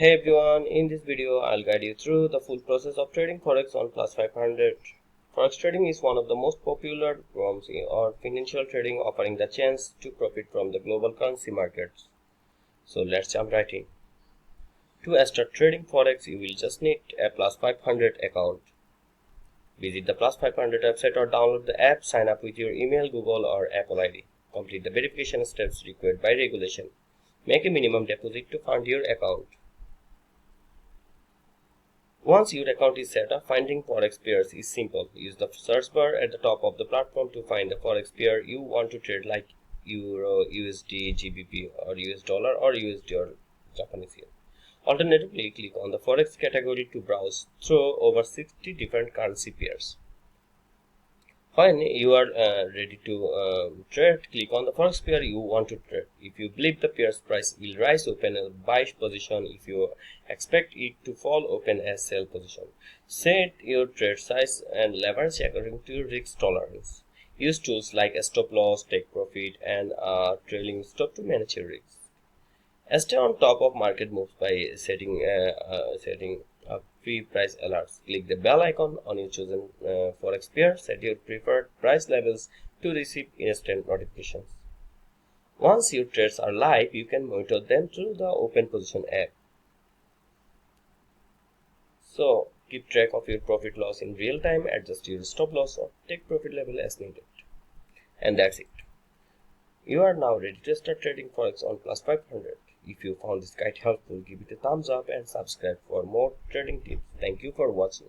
Hey everyone, in this video I'll guide you through the full process of trading Forex on PLUS500. Forex trading is one of the most popular forms or financial trading offering the chance to profit from the global currency markets. So let's jump right in. To start trading Forex, you will just need a PLUS500 account. Visit the PLUS500 website or download the app, sign up with your email, Google or Apple ID. Complete the verification steps required by regulation. Make a minimum deposit to fund your account. Once your account is set up, finding Forex pairs is simple. Use the search bar at the top of the platform to find the Forex pair you want to trade, like Euro, USD, GBP, or US dollar, or USD or Japanese yen. Alternatively, click on the Forex category to browse through over 60 different currency pairs. When you are ready to trade, click on the Forex pair you want to trade. If you believe the pair's price will rise, open a buy position. If you expect it to fall, open a sell position. Set your trade size and leverage according to your risk tolerance. Use tools like a stop loss, take profit, and trailing stop to manage your risk. Stay on top of market moves by setting up free price alerts. Click the bell icon on your chosen Forex pair. Set your preferred price levels to receive instant notifications. Once your trades are live, you can monitor them through the Open Position app. So keep track of your profit loss in real time, adjust your stop loss or take profit level as needed. And that's it. You are now ready to start trading Forex on PLUS500. If you found this guide helpful, give it a thumbs up and subscribe for more trading tips. Thank you for watching.